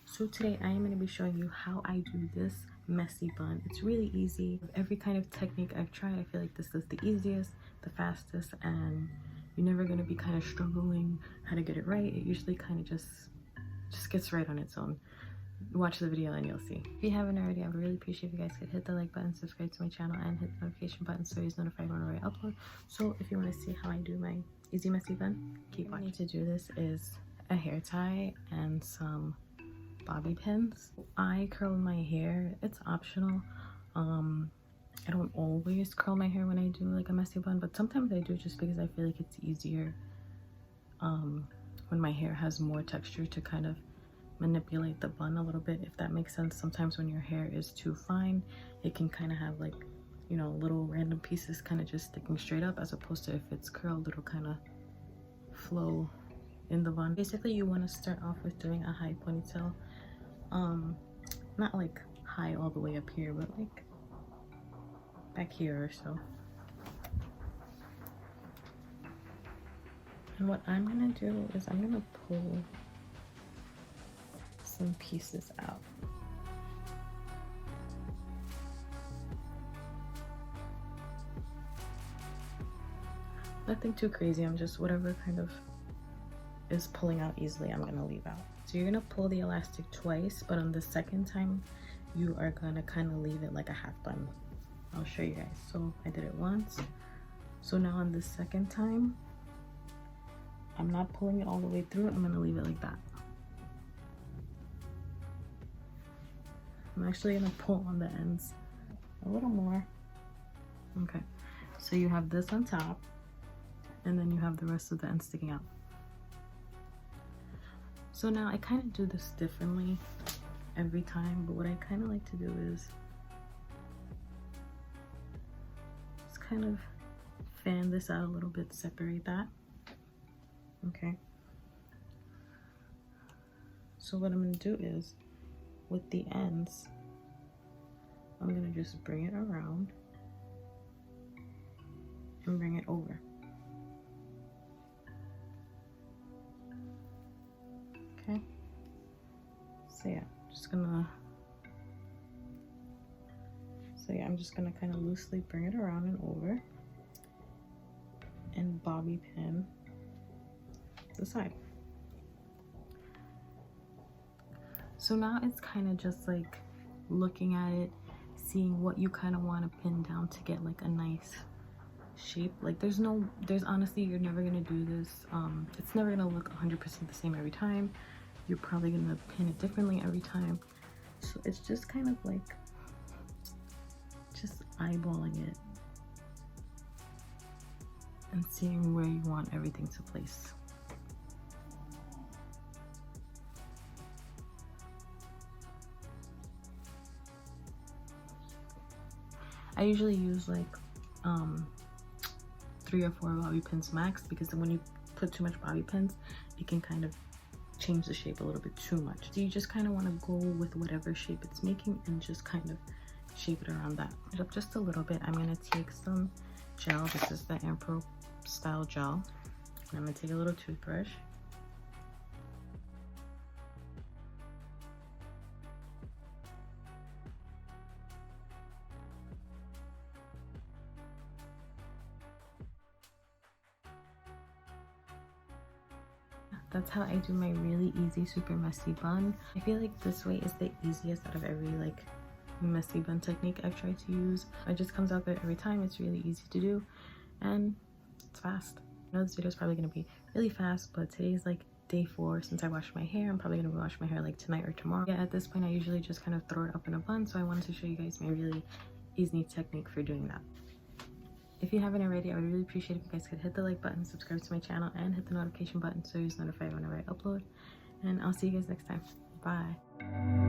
So today I am going to be showing you how I do this messy bun. It's really easy. Every kind of technique I've tried, I feel like this is the easiest, the fastest, and you're never going to be kind of struggling how to get it right. It usually kind of just gets right on its own. Watch the video and you'll see. If you haven't already, I would really appreciate if you guys could hit the like button, subscribe to my channel, and hit the notification button so you're notified whenever I upload. So if you want to see how I do my easy messy bun, keep watching. What I need to do this is a hair tie and some bobby pins. I curl my hair. It's optional. I don't always curl my hair when I do like a messy bun, but sometimes I do just because I feel like it's easier when my hair has more texture to kind of manipulate the bun a little bit, if that makes sense. Sometimes when your hair is too fine, it can kind of have like, you know, little random pieces kind of just sticking straight up, as opposed to if it's curled, it'll kind of flow in the bun. Basically, you want to start off with doing a high ponytail, not like high all the way up here, but like back here or so. And what I'm gonna do is I'm gonna pull some pieces out. Nothing too crazy, I'm just whatever kind of is pulling out easily, I'm gonna leave out. So you're gonna pull the elastic twice, but on the second time you are gonna kind of leave it like a half bun. I'll show you guys. So I did it once, so now on the second time I'm not pulling it all the way through, I'm gonna leave it like that. I'm actually gonna pull on the ends a little more. Okay, so you have this on top and then you have the rest of the ends sticking out. So now I kind of do this differently every time, but what I kind of like to do is just kind of fan this out a little bit, separate that. Okay, so what I'm gonna do is, with the ends, I'm gonna just bring it around and bring it over. Okay, so yeah, I'm just gonna kind of loosely bring it around and over and bobby pin the side. So now it's kind of just like looking at it, seeing what you kind of want to pin down to get like a nice shape. Like there's honestly, you're never gonna do this, it's never gonna look 100% the same every time. You're probably gonna pin it differently every time. So it's just kind of like just eyeballing it and seeing where you want everything to place. I usually use like 3 or 4 bobby pins max, because then when you put too much bobby pins, it can kind of change the shape a little bit too much. So you just kind of want to go with whatever shape it's making and just kind of shape it around that. Up just a little bit. I'm going to take some gel. This is the Ampro style gel. And I'm going to take a little toothbrush. That's how I do my really easy, super messy bun. I feel like this way is the easiest out of every like messy bun technique I've tried to use. It just comes out good every time. It's really easy to do and it's fast. I know this video is probably going to be really fast, but today's like day 4 since I washed my hair. I'm probably going to wash my hair like tonight or tomorrow. Yeah, at this point I usually just kind of throw it up in a bun, so I wanted to show you guys my really easy technique for doing that. If you haven't already, I would really appreciate if you guys could hit the like button, subscribe to my channel, and hit the notification button so you're notified whenever I upload. And I'll see you guys next time. Bye.